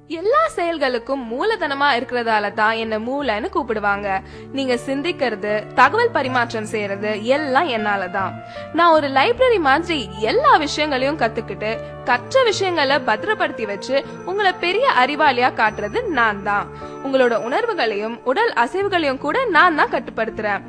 எல்லா செயல்களுக்கும் மூலதனமா இருக்கிறதால தான் என்ன மூளைன்னு கூப்பிடுவாங்க. நீங்க சிந்திக்கிறது, தகவல் பரிமாற்றம் செய்யறது எல்லாம் என்னாலதான். நான் ஒரு லைப்ரரி மாதிரி எல்லா விஷயங்களையும் கத்துக்கிட்டு கற்ற விஷயங்களை பத்திரப்படுத்தி வச்சு உங்களை பெரிய அறிவாளியா காட்டுறது நான் தான். உங்களோட உணர்வுகளையும் உடல் அசைவுகளையும் கூட நான் தான் கட்டுப்படுத்துறேன்.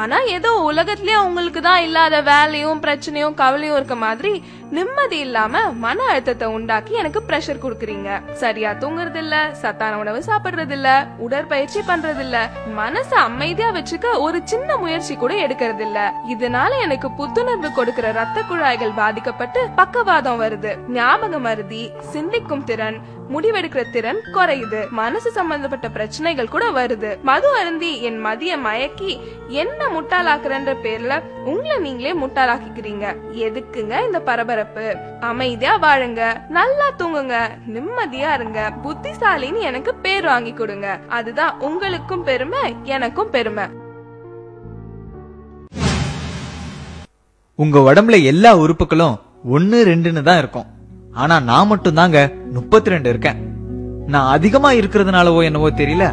ஆனா ஏதோ உலகத்திலேயே உங்களுக்கு தான் இல்லாத வேலையும் பிரச்சனையும் கவலையும் இருக்க மாதிரி நிம்மதி இல்லாம மன அழுத்தத்தை உண்டாக்கி எனக்கு பிரஷர் குடுக்குறீங்க. சரியா தூங்குறது இல்ல, சத்தான உணவு சாப்பிடுறது இல்ல, உடற்பயிற்சி பண்றது இல்ல, மனச அமைதியா வச்சுக்க ஒரு சின்ன முயற்சி கூட எடுக்கிறது இல்ல. இதனால எனக்கு புத்துணர்வு கொடுக்கிற ரத்த குழாய்கள் பாதிக்கப்பட்டு பக்கவாதம் வருது, ஞாபக மருதி, சிந்திக்கும் திறன், முடிவெடுக்கிற திறன் குறையுது, மனசு சம்பந்தப்பட்ட பிரச்சனைகள் கூட வருது. மது அருந்தி என் மதிய மயக்கி என்ன முட்டாளாக்குறன்ற பேர்ல உங்களை நீங்களே முட்டாளாக்கிக்கிறீங்க. எதுக்குங்க இந்த பரபரப்பு? அமைதியா வாழுங்க, நல்லா தூங்குங்க, நிம்மதியா இருங்க, புத்திசாலின்னு எனக்கு பேர் வாங்கி கொடுங்க. அதுதான் உங்களுக்கும் பெருமை, எனக்கும் பெருமை. உங்க உடம்புல எல்லா உறுப்புகளும் 1, 2ன்னு தான் இருக்கும். ஆனா நான் மட்டும் தாங்க 32 இருக்கேன். நான் அதிகமா இருக்கிறதுனாலவோ என்னவோ தெரியல,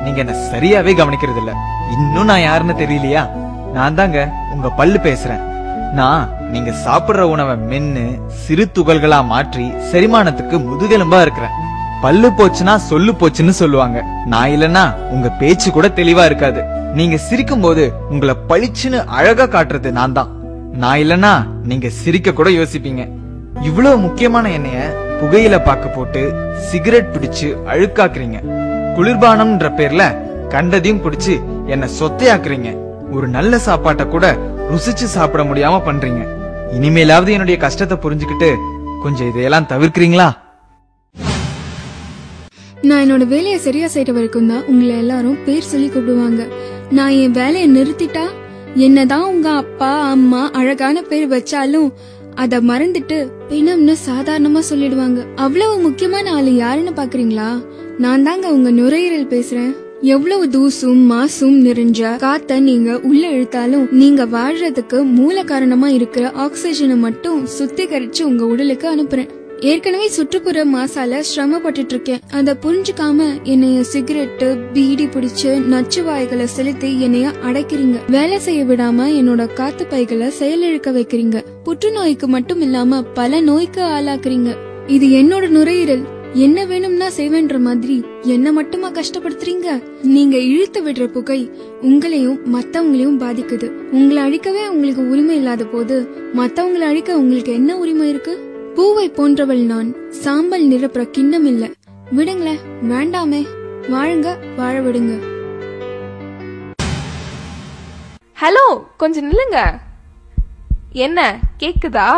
நீங்க என்ன சரியாவே கவனிக்கிறது இல்ல. இன்னும் நான் யாருன்னு தெரியலையா? நான் தாங்க உங்க பல்லு பேசுறேன். நான் நீங்க சாப்பிடுற உணவை மென்னு சிறு துகள்களா மாற்றி செரிமானத்துக்கு முதுகெலும்பா இருக்கிறேன். பல்லு போச்சுன்னா சொல்லு போச்சுன்னு சொல்லுவாங்க. நான் இல்லன்னா உங்க பேச்சு கூட தெளிவா இருக்காது. நீங்க சிரிக்கும் போது உங்களை பளிச்சுன்னு அழகா காட்டுறது நான் தான். நான் இல்லன்னா நீங்க சிரிக்க கூட யோசிப்பீங்க. இவ்வளவு முக்கியமான எண்ணெய புகையில பாக்கு போட்டு சிகரெட் பிடிச்சு அழுக்காக்குறீங்க. குளிர்பானம்ன்ற பேர்ல கண்டதையும் பிடிச்சு என்ன சொத்தையாக்குறீங்க. ஒரு நல்ல சாப்பாட்டை கூட ருசிச்சு சாப்பிட முடியாம பண்றீங்க. இனிமேலாவது என்னுடைய கஷ்டத்தை புரிஞ்சுக்கிட்டு கொஞ்சம் இதையெல்லாம் தவிர்க்கிறீங்களா? நான் என்னோட வேலையை சரியா செய்யற வரைக்கும் தான் உங்களை எல்லாரும் பேர் சொல்லி கூப்பிடுவாங்க. நான் என் வேலையை நிறுத்திட்டா என்னதான் உங்க அப்பா அம்மா அழகான பேர் வச்சாலும் அத மறந்துட்டு பிணம்னு சாதாரணமா சொல்லிடுவாங்க. அவ்வளவு முக்கியமான ஆளு யாருன்னு பாக்குறீங்களா? நான் தாங்க உங்க நுரையீரல் பேசுறேன். எவ்வளவு தூசும் மாசும் நிறைஞ்ச காத்த நீங்க உள்ள இழுத்தாலும் நீங்க வாழ்றதுக்கு மூல காரணமா இருக்கிற ஆக்சிஜனை மட்டும் சுத்திகரிச்சு உங்க உடலுக்கு அனுப்புறேன். ஏற்கனவே சுற்றுப்புற மாசால சிரமப்பட்டு இருக்கேன். அத புரிஞ்சுக்காம என்னைய சிகரெட்டு பீடி பிடிச்சு நச்சு வாய்களை செலுத்தி என்னைய அடைக்கிறீங்க. வேலை செய்ய விடாம என்னோட காத்து பைகளை செயலிழக்க வைக்கிறீங்க. புற்றுநோய்க்கு மட்டும் இல்லாம பல நோய்க்கு ஆளாக்குறீங்க. இது என்னோட நுரையீரல், என்ன வேணும்னா செய்வேன்ற மாதிரி என்ன மட்டுமா கஷ்டப்படுத்துறீங்க? நீங்க இழுத்து விடுற புகை உங்களையும் மத்தவங்களையும் பாதிக்குது. உங்களை அழிக்கவே உங்களுக்கு உரிமை இல்லாத போது மத்தவங்களை அழிக்க உங்களுக்கு என்ன உரிமை இருக்கு? பூவை போன்றவள் நான், சாம்பல் நிரப்புற கிண்ணம் இல்ல. விடுங்களேன், வேண்டாமே, வாழுங்க, வாழ விடுங்க. ஹலோ, கொஞ்சம் நில்லுங்க. என்ன கேக்குதா?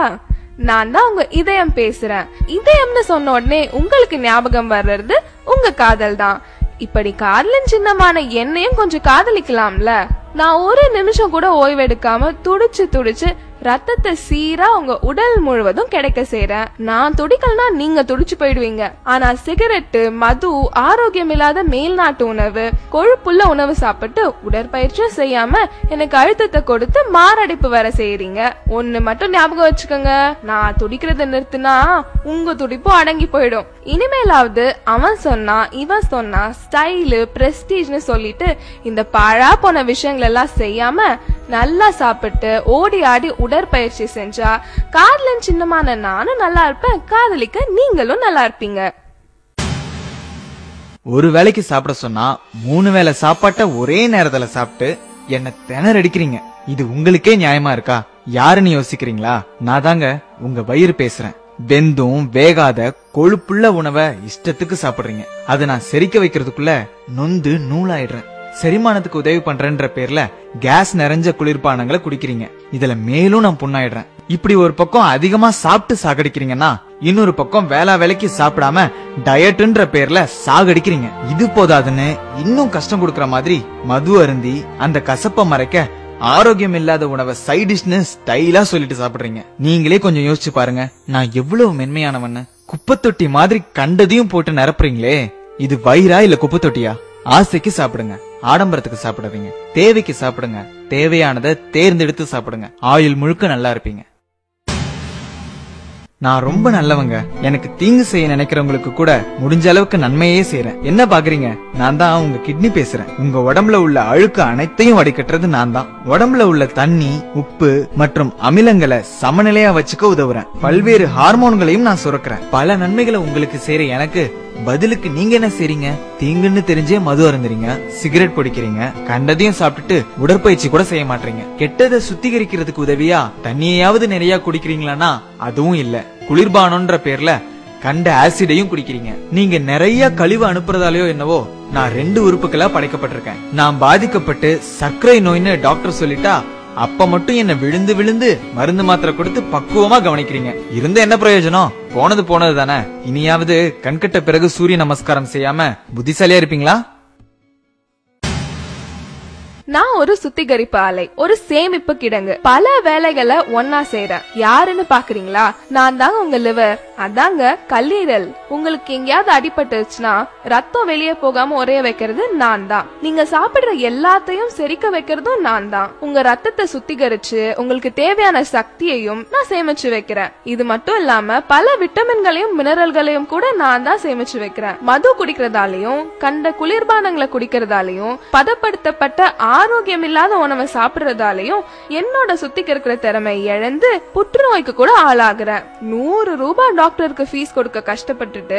நான் தான் உங்க இதயம் பேசுறேன். இதயம்னு சொன்ன உடனே உங்களுக்கு ஞாபகம் வர்றது உங்க காதல் தான். இப்படி காதலின் சின்னமான என்னையும் கொஞ்சம் காதலிக்கலாம்ல. நான் ஒரு நிமிஷம் கூட ஓய்வெடுக்காம துடிச்சு துடிச்சு ரத்தத்தை சீரா உங்க உடல் முழுவதும் கிடைக்க செய்றேன். நான் துடிக்கலனா நீங்க துடிச்சு போயிடுவீங்க. ஆனா சிகரெட்டு, மது, ஆரோக்கியம் இல்லாத மேல்நாட்டு உணவு, கொழுப்புள்ள உணவு சாப்பிட்டு உடற்பயிற்சியும் செய்யாம எனக்கு அழுத்தத்தை கொடுத்து மாரடைப்பு வர செய்யறீங்க. ஒண்ணு மட்டும் ஞாபகம் வச்சுக்கோங்க, நான் துடிக்கிறத நிறுத்தினா உங்க துடிப்பும் அடங்கி போயிடும். இனிமேலாவது அவன் சொன்னா இவன் சொன்னா ஸ்டைலு பிரஸ்டீஜ்னு சொல்லிட்டு இந்த பாழா போன விஷயங்கள் எல்லாம் செய்யாம நல்லா சாப்பிட்டு ஓடி ஆடி உடற்பயிற்சி செஞ்சா காதலின் சின்னமான நானும் நல்லா இருப்பேன், காதலிக்க நீங்களும் நல்லா இருப்பீங்க. ஒரு வேளைக்கு சாப்பிட சொன்னா 3 வேளை சாப்பாட்ட ஒரே நேரத்துல சாப்பிட்டு என்ன திணறடிக்கிறீங்க. இது உங்களுக்கே நியாயமா இருக்கா? யாருன்னு யோசிக்கிறீங்களா? நான் தாங்க உங்க வயிறு பேசுறேன். வெந்தும் வேகாத கொழுப்புள்ள உணவை இஷ்டத்துக்கு சாப்பிடுறீங்க. அதை நான் செரிக்க வைக்கிறதுக்குள்ள நொந்து நூலாயிடுறேன். செரிமானத்துக்கு உதவி பண்றேன்ற பேர்ல கேஸ் நிறைஞ்ச குளிர்பானங்களை குடிக்கிறீங்க. இதுல மேலும் நான் புண்ணாயிடுறேன். இப்படி ஒரு பக்கம் அதிகமா சாப்பிட்டு சாகடிக்கிறீங்கன்னா இன்னொரு பக்கம் வேலைக்கு சாப்பிடாம டயட்ன்ற பேர்ல சாகடிக்கிறீங்க. இது போதாதுன்னு இன்னும் கஷ்டம் கொடுக்கற மாதிரி மது அருந்தி அந்த கசப்பை மறைக்க ஆரோக்கியம் இல்லாத உணவை சைட் டிஷ்னு ஸ்டைலா சொல்லிட்டு சாப்பிடுறீங்க. நீங்களே கொஞ்சம் யோசிச்சு பாருங்க, நான் எவ்வளவு மென்மையானவன்னு. குப்பை தொட்டி மாதிரி கண்டதையும் போட்டு நிரப்புறீங்களே, இது வயிறா இல்ல குப்பை தொட்டியா? ஆசைக்கு சாப்பிடுங்க, ஆடம்பரத்துக்கு சாப்பிடாதீங்க. தேவைக்கு சாப்பிடுங்க, தேவையானதை தேர்ந்தெடுத்து சாப்பிடுங்க. ஆயுள் முழுக்க நல்லா இருப்பீங்க. நான் ரொம்ப நல்லவங்க. எனக்கு தீங்கு செய்ய நினைக்கிறவங்களுக்கு கூட முடிஞ்ச அளவுக்கு நன்மையே செய்யறேன். என்ன பாக்குறீங்க? நான் தான் உங்க கிட்னி பேசுறேன். உங்க உடம்புல உள்ள அழுக்கு அனைத்தையும் வடிகட்டுறது நான் தான். உடம்புல உள்ள தண்ணி, உப்பு மற்றும் அமிலங்களை சமநிலையா வச்சுக்க உதவுறேன். பல்வேறு ஹார்மோன்களையும் நான் சுரக்கிறேன். பல நன்மைகளை உங்களுக்கு செய்யற எனக்கு பதிலுக்கு நீங்க என்ன செய்றீங்க? தீங்குன்னு தெரிஞ்சே மது அருந்துறீங்க, சிகரெட் பிடிக்கிறீங்க, கண்டதையும் சாப்பிட்டுட்டு உடற்பயிற்சி கூட செய்ய மாட்டீங்க. கெட்டதை சுத்திகரிக்கிறதுக்கு உதவியா தண்ணியாவது நிறைய குடிக்கிறீங்களானா அதுவும் இல்ல. குளிர்பானம்ன்ற பேர்ல கண்ட ஆசிடையும் குடிக்கிறீங்க. நீங்க நிறைய கழிவு அனுப்புறதாலயோ என்னவோ நான் 2 உறுப்புகளா படைக்கப்பட்டிருக்கேன். நான் பாதிக்கப்பட்டு சர்க்கரை நோய்னு டாக்டர் சொல்லிட்டா அப்ப மட்டும் என்ன விழுந்து விழுந்து மருந்து மாத்திரை கொடுத்து பக்குவமா கவனிக்கிறீங்க. இருந்த என்ன பிரயோஜனம்? போனது தானே. இனியாவது கண்கட்ட பிறகு சூரிய நமஸ்காரம் செய்யாம புத்திசாலியா இருப்பீங்களா? நான் ஒரு சுத்திகரிப்பு ஆலை, ஒரு சேமிப்பு கிடங்கு. பல வேலைகளை ஒன்னா செய்யறேன். யாருன்னு பாக்குறீங்களா? நான் தாங்க உங்க லிவர், அதாங்க கல்லீரல். உங்களுக்கு எங்கேயாவது அடிபட்டுச்சுன்னா ரத்தம் வெளியே போகாம உரைய வைக்கிறது நான் தான். நீங்க சாப்பிடுற எல்லாத்தையும் செரிக்க வைக்கிறதும் நான் தான். உங்க ரத்தத்தை சுத்திகரிச்சு உங்களுக்கு தேவையான சக்தியையும் நான் சேமிச்சு வைக்கிறேன். இது மட்டும் இல்லாம பல விட்டமின்களையும் மினரல்களையும் கூட நான் தான் சேமிச்சு வைக்கிறேன். மது குடிக்கிறதாலையும் கண்ட குளிர்பானங்களை குடிக்கிறதாலையும் பதப்படுத்தப்பட்ட ஆரோக்கியம் இல்லாத உணவை சாப்பிடுறதாலையும் என்னோட சுத்திகரிக்கிற திறமை இழந்து புற்றுநோய்க்கு கூட ஆளாகிறேன். 100 ரூபாய் டாக்டருக்கு ஃபீஸ் கொடுக்க கஷ்டப்பட்டுட்டு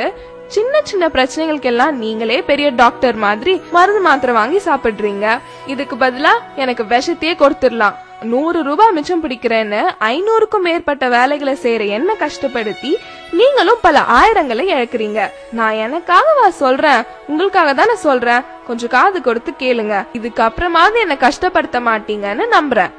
சின்ன சின்ன பிரச்சனைகளுக்கு எல்லாம் நீங்களே பெரிய டாக்டர் மாதிரி மருந்து மாத்திரை வாங்கி சாப்பிடுறீங்க. இதுக்கு பதிலா எனக்கு விஷத்தையே கொடுத்துடலாம். 100 ரூபாய் மிச்சம் பிடிக்கிறேன்னு 500க்கும் மேற்பட்ட வேலைகளை செய்யற என்ன கஷ்டப்படுத்தி நீங்களும் பல ஆயிரங்களை இழக்கிறீங்க. நான் எனக்காகவா சொல்றேன்? உங்களுக்காக தானே சொல்றேன். கொஞ்சம் காது கொடுத்து கேளுங்க. இதுக்கு அப்புறமாவது என்ன கஷ்டப்படுத்த மாட்டீங்கன்னு நம்புறேன்.